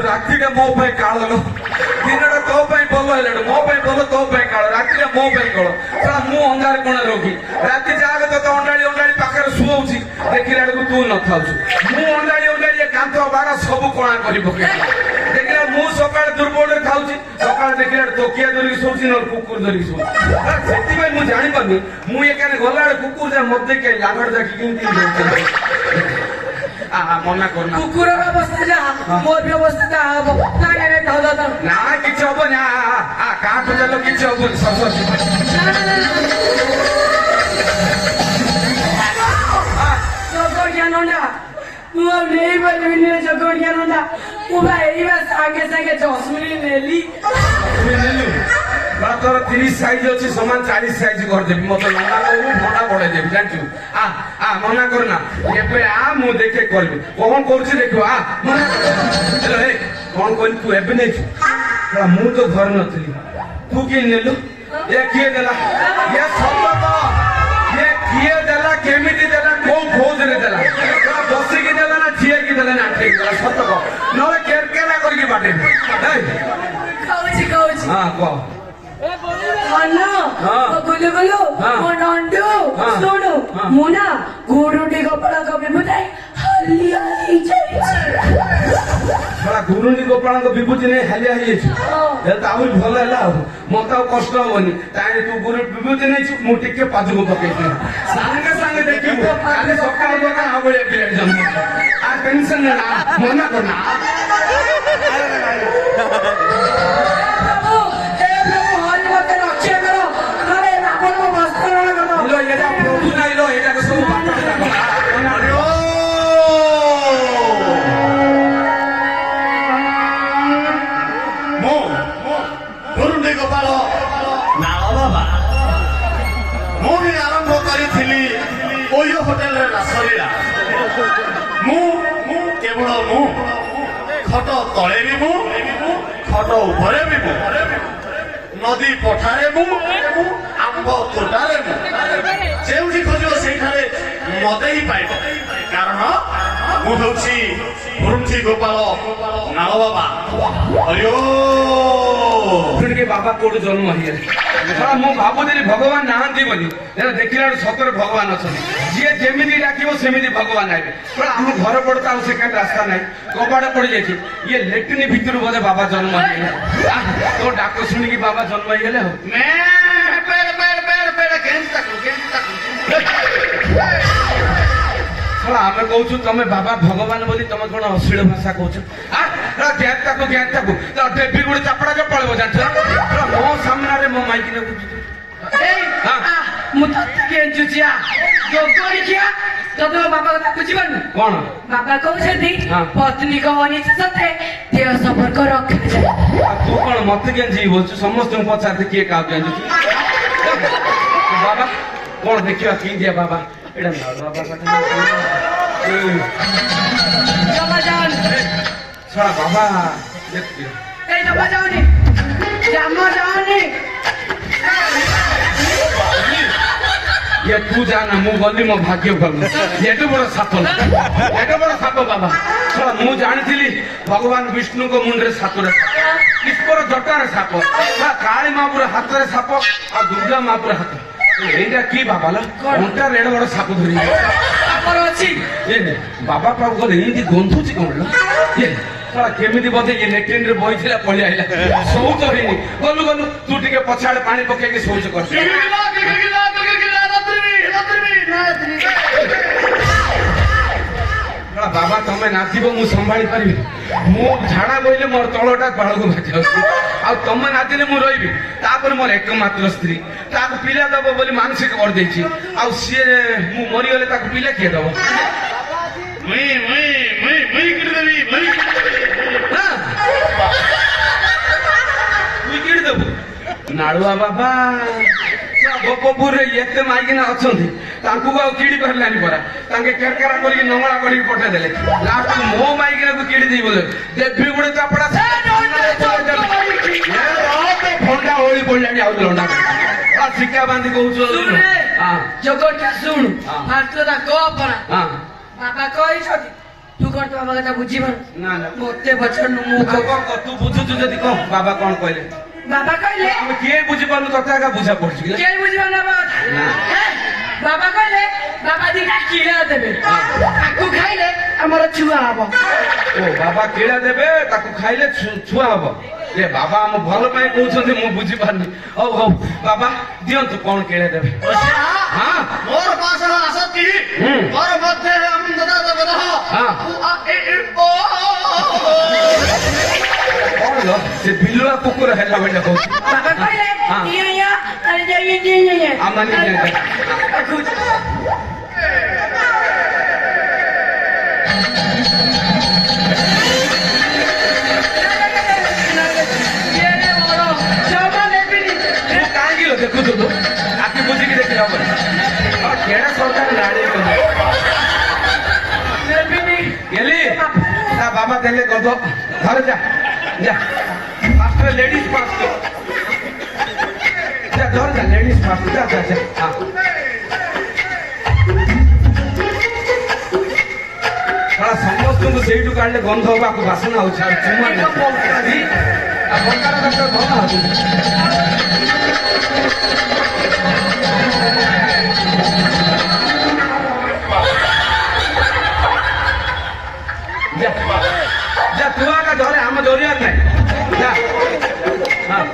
ରାତିଟା ମୋ ପାଇଁ କାଳ ଦିନଟା ତୋ ପାଇଁ ଭଲ ହେଲାడు ମୋ ପାଇଁ ଭଲ ତୋ ପାଇଁ କାଳ ରାତିଟା ମୋ ପାଇଁ କାଳ ମୁଁ ଅନ୍ଧାର କୋଣ ରୋଗୀ ରାତି ଯାହା ତତେ ଅଣ୍ଡାଳି ଅଣ୍ଡାଳି ପାଖରେ ଶୁଅଉଛି ଦେଖିଲା ବେଳକୁ ତୁ ନଥାଉଛୁ ମୁଁ ଅଣ୍ଡାଳି ଅଣ୍ଡାଳି କାନ୍ଥ ବାଡ଼ ସବୁ କଣା କରି ପକେଇ ଦେଖିଲା ମୁଁ ସକାଳେ ଦୁର୍ବଳରେ ଥାଉଛି ସକାଳେ ଦେଖିଲା ତୋକିଆ ଧରିକି ଶୋଉଛି ନହେଲେ କୁକୁର ଧରିକି ଶୋଉଛି ସେଥିପାଇଁ ମୁଁ ଜାଣିପାରୁନି ମୁଁ ଏକାନେ ଗଲାବେଳେ କୁକୁର ଯା ମତେ ଦେଖି ଲାଭଡ଼ ଯାକି କେମିତି ମନା କରୁନା କୁକୁରର ଅବସ୍ଥା ଯାହା ମୋର ବି ଅବସ୍ଥା ଯାହା ହବ ନା କିଛି ହବନି କାହାଠୁ ଦେଲ କିଛି ହବନି ଜଗଡ଼ିଆ ନଣ୍ଡା ମୁଁ ଆଉ ନେଇପାରିବିନି ଜଗଡ଼ିଆ ନଣ୍ଡା ମୁଁ ବା ଏଇବା ସାଙ୍ଗେ ସାଙ୍ଗେ 10 ମିନିଟ୍ ନେଲି ତୋର 30 ସାଇଜ ଅଛି ସମାନ 40 ସାଇଜ କରିଦେବି ମତେ ମନା କରିବୁ ଭଣ୍ଡା ବଢେଇ ଦେବି ଜାଣିଛୁ ମନା କରନା ଏବେ ମୁଁ ଦେଖେ କରିବି କଣ କରୁଛି ଦେଖିବ କଣ କହିଲି ତୁ ଏବେ ନେଇଛୁ ମୁଁ ତ ଧରି ନଥିଲି ତୁ କିଏ ନେଲୁ ଏ କିଏ ଦେଲା ଏ ସତ କିଏ ଦେଲା କେମିତି ଦେଲା କୋଉ ଫୌଜରେ ଦେଲା ବସିକି ଦେଲା ନା ଠିଆକି ଦେଲା ନା ଠିକ ଦେଲା ସତ କହ ନହେଲେ କେରକେରା କରିକି ବାଟେବି କହୁଛି ହଁ କହ ମୁଁ ନା ଗୁରୁଟି ଗୋପାଳଙ୍କ ବିଭୂତି ଗୁରୁଣ୍ଡି ଗୋପାଳଙ୍କ ବିଭୂତି ନେଇ ହାଲିଆ ହେଇଯାଇଛୁ ଆହୁରି ଭଲ ହେଲା ଆଉ ମତେ ଆଉ କଷ୍ଟ ହବନି ତାହେଲେ ତୁ ଗୁରୁ ବିଭୂତି ନେଇଛୁ ମୁଁ ଟିକେ ପାଦକୁ ପକେଇଥିଲି ସାଙ୍ଗେ ସାଙ୍ଗେ ଦେଖିବୁ କାଲି ସକାଳ ଦୋକାନ ଆଉ ଭଳିଆ ପିଲାଟି ଜନ୍ମ ଟେନସନ ମନା କରନା କେବଳ ମୁଁ ଖଟ ତଳେ ବି ମୁଁ ଖଟ ଉପରେ ବି ମୁଁ ନଦୀ ପଠାରେ ମୁଁ ଆମ୍ବ ତୋଟାରେ ମୁଁ ଯେଉଁଠି ଖୋଜିବ ସେଇଠାରେ ମତେ ହିଁ ପାଇବ କାରଣ ମୁଁ ହେଉଛି ଗୁରୁଣ୍ଡି ଗୋପାଳ ନାଳ ବାବା ବାବା କୋଉଠୁ ଜନ୍ମ ହେଇଗଲେ ମୁଁ ଭାବୁଥିଲି ଭଗବାନ ନାହାନ୍ତି ବୋଲି ଦେଖିଲା ବେଳୁ ସତରେ ଭଗବାନ ଅଛନ୍ତି ଯିଏ ଯେମିତି ଡାକିବ ସେମିତି ଭଗବାନ ଆଇବେ ଆମ ଘର ପଟେ ଆଉ ସେକେଣ୍ଡ ରାସ୍ତା ନାହିଁ କବାଟ ପଡିଯାଇଛି ଇଏ ଲେଟ୍ରିନ୍ ଭିତରୁ ବୋଧେ ବାବା ଜନ୍ମ ହେଇଗଲେ ତୋ ଡାକ ଶୁଣିକି ବାବା ଜନ୍ମ ହେଇଗଲେ ଆଉ ଆମେ କହୁଛୁ ତମେ ବାବା ଭଗବାନ ବୋଲି ତମେ କଣ ଅଶ୍ଳୀଳ ଭାଷା କହୁଛ ତାକୁ ଦେବୀ ଗୋଟେ ଚାପଡା ଯୋଉ ପଳେଇବ ଜାଣିଛ ମୋ ସାମ୍ନାରେ ମୋ ମାଇକି ନେବୁ ମୁଁ ତତେ କେଞ୍ଚୁଛି ତୋ ବାବା କଥା ବୁଝିପାରୁନୁ କଣ ବାବା କହୁଛନ୍ତି ପତ୍ନୀଙ୍କ ଅନିଚ୍ଛା ସତ୍ତ୍ୱେ ଦେହ ସମ୍ପର୍କ ରଖାଯାଏ ତୁ କଣ ମତେ କେଞ୍ଚି ବୋଲଛୁ ସମସ୍ତଙ୍କୁ ପଚାରତେ କିଏ କାହାକୁ କେଞ୍ଚୁଛୁ ବାବା କଣ ଦେଖିବା କି ଦିଆ ବାବା ଏଇଟା ବାବା ଶଳା ବାବା এই জমা যাওনি জামা যাওনি तू जाना मु गली मो भाग्य गलु एटे बड़ साप बाबा मु जानी भगवान विष्णु को मुंडे सातुरे ईश्वर जटार साप काली महापुर हाथ में साप आ दुर्गा महापुर हाथ एटा की बाबा अंटा रेड बड़ साप धरी बाबा पाप गले एमती गंधुची कौन केमी बोधे ये लेट्रिन रे बही पलि आईला शौच ହେଇନି गलु गलु तू टिके पछाड़े पानी पकेके शौच कर बाबा तमे नाचिब मु संभाली पारि मु झाड़ा बोइले मोर तळटा बाळको भाति आसी आ तमे नाचिले मु रहिबी तापर मोर एकमात्र स्त्री ताको पिला दबो बोली मानसिक कर देछि आ सिए मु मरि गले ताको पिला के दबो मई किड देबी विकेट देबो नाळुआ बाबा गोपपुर एते माइकिना अछंती तांकु को किडी परलानी परा तांके केरकेरा करके नंगळा करके पठा देले लास्ट मो माइकिना को किडी देई बोले देबी गुडे चापड़ा फोंडा होली पडलानी आउ लंडा आ सिक्का बांधी कहू हां जगत सुन फास्ट ता को परा हां ବାବା କହିଛନ୍ତି ତୁ କଣ ତୋ ବାବା କଥା ବୁଝିପାରୁ ନା ନା ମତେ ପଚାରୁନୁ ମୁଁ ଆଉ କଣ କହ, ତୁ ବୁଝୁଛୁ ଯଦି କହ ବାବା କଣ କହିଲେ? ବାବା କହିଲେ ଆମେ କିଏ ବୁଝିପାରୁନୁ, ତତେ ଆଗା ବୁଝା ପଡୁଛି କି? କେହି ବୁଝିପାରୁନ ବାବା କହିଲେ ବାବା ଦିଟା କିଳା ଦେବେ ତାକୁ ଖାଇଲେ ଆମର ଛୁଆ ହବ। ଓ ବାବା କିଳା ଦେବେ, ତାକୁ ଖାଇଲେ ଛୁଆ ହବ। ଏ ବାବା ଆମ ଭଲ ପାଇଁ କହୁଛନ୍ତି, ମୁଁ ବୁଝିପାରୁନି। ହଉ ହଉ ବାବା ଦିଅନ୍ତୁ, କଣ କିଳା ଦେବେ? ହଁ ମୋର ପାଶହ ଆସତି ମୋର ମଧ୍ୟରେ ଆନନ୍ଦତା ଜଗତଃ ହଁ। କଣ ଲୋ, ସେ ବିଲୁଆ କୁକୁର ହେଲା ଭଳିଆ କହୁଛି। ବାବା କହିଲେ ହଁ। ଇଏ ଆରେ ଇଏ ଆମମାନେ କାହିଁକି ଲୋ ଦେଖୁଥିଲୁ, ଆଖି ବୁଝିକି ଦେଖିଲା ହବନି। କେଡା ସରକାର ଗାଡି ଗେଲି ତା ବାବା ଦେଲେ ଗଧ, ଘରେ ଯା ଯା ফার্স্ট লেডিস ফার্স্ট যা ধর যা লেডিস ফার্স্ট যা যা যা ସମସ୍ତଙ୍କୁ ସେଇଠୁ କାଢିଲେ ଗନ୍ଧ ହବାକୁ ବାସନା ହଉଛି। ଆଉ ଚୁମା ଆଉ ବଙ୍କାର ଡକ୍ଟର ଭଲ ହଉଛି। যা তু আগে ধরে ଆମ ধরিয়ার নাই যা হ্যাঁ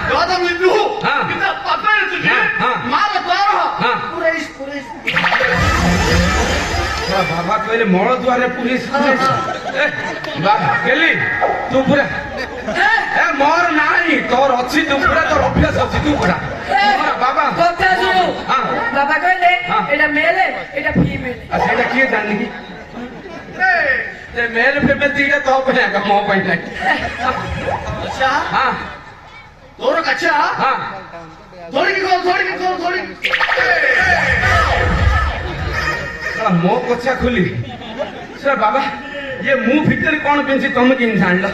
गौतम बिंदु हाँ। कितना पकड़ तुझे हाँ। मार द्वार हाँ। पुरेश বাবা কইলে মଳ দুয়ারে পুলিশ গেলি তু পুরা এ মোর নাই তোর ଅଛି ତୁ ପୁରା তোর অভ্যাস ଅଛି ତୁ পুরা বাবা কথা শুনো হ্যাঁ বাবা কইলে হ্যাঁ। এটা মেলে এটা ফিমেল আর সেটা কি জানি কি ते मेल फीमेल तीटा तो पे का मो पे नहीं अच्छा हां दोनों कच्चा हां थोड़ी की थोड़ी मो कोछा खुली सर बाबा ये मुंह भीतर कौन पिंची तुम किन जानलो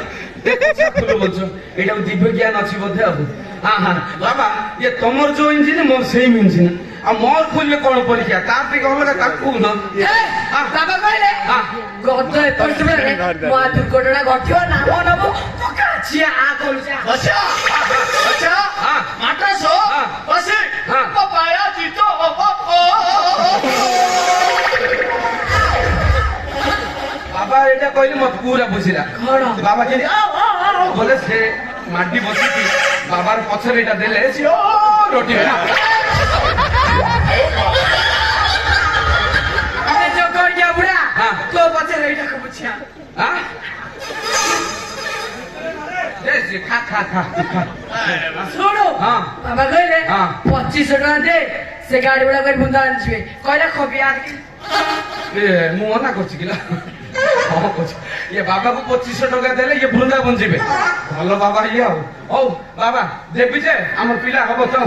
कोछा खुलो बोलछो एटा दिव्य ज्ञान अछि बोधे अब हां हां बाबा ये तमर जो इंजिन मोर सेम इंजिन आ मोर खुलले कौन परीक्षा तार टिक अलगा ताकू न বাবা কইলে हां গত এপিসোডে মা দুর্ঘটনা ঘটিও নাম নব পকাচিয়া আ করছে अच्छा अच्छा हाँ। माटा सो हाँ। बस हाँ। पाया जीतो बाबा एटा कहली मत पूरा बुझिला कौन? बाबा के बोले से माटी बसी की बाबार पछरे एटा देले से ओ रोटी ना আমি যখন যাবুড়া হ্যাঁ। তো বছর এইটা কবুছিয়া हां ये खा खा खा खा শুনো हाँ। বাবা কইলে हाँ। 2500 টাকা দে সে গাড়ি ভাড়া করে বুন্দা আনছিবে কয়টা খবি আর কি ए मु मना करछि किला हां करछि ये बाबा को 2500 टका देले ये वृंदावन जिबे भलो बाबा ये ओ बाबा देबी जे हमर पिला हबो तो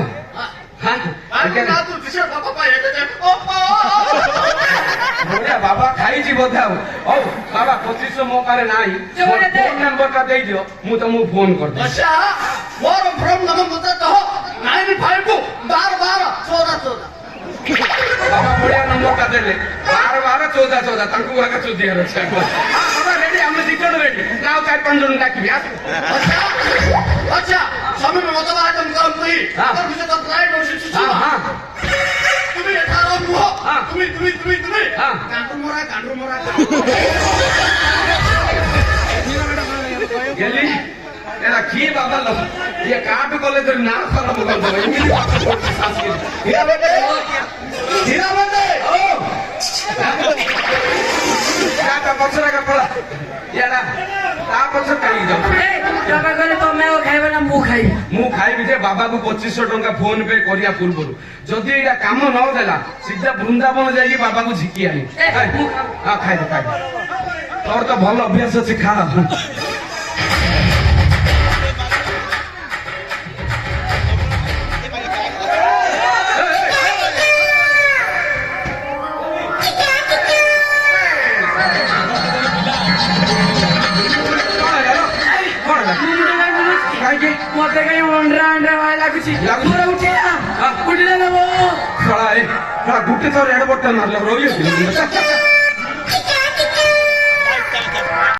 हां अरे ना तू दिशा पापा पाया जे बढ़िया बाबा खाई जी बोधा ओ बाबा 2500 मो पारे नाही जोड़े दे। फोन नंबर का दे दियो मु तुमको फोन कर दे अच्छा मोर फ्रॉम नंबर मत तो 95 12 14 बाबा बढ़िया नंबर का देले 12 14 14 तांको वाका चोदिया रछा बाबा रेडी हम दिजण रेडी नाउ 4-5 जन डाकिबी आ अच्छा अच्छा समय में मत बात हम काम नहीं हाँ। और मुझे तो ट्राई कर छी हां हां তুমি এঠারো মুহ हाँ। তুমি हाँ। গান্ডু মোরা गेली एला की बाबा लो ये काट कोले तो ना खराब कर दो इमिली बात करती सास के हीरा बेटे ओ क्या का पछरा का पड़ा याला ता पछर काई जाऊ বাবা কইলে তুমি ও খাইবে না মু খাইবে मु खाइबि जे बाबा को 2500 टका फोन पे करिया पूर्वरु जदि एटा काम न देला सीधा वृंदावन जाई बाबा को झिकी आनी हां खाइ तोर तो भल अभ्यास अछि खा ମତେ କାହିଁ ଅଣ୍ଡରା ଅଣ୍ଡରା ଭଳିଆ ଲାଗୁଛି ଲାଗୁଛି? ମୋର ଉଠିଲା ହଁ। ଉଠିଲା ନା ବୋଉ ଶଳା ଏ ଶଳା ଗୁଟେ ଥର ଏଡ ବଟା ମାରଲା ରହିବ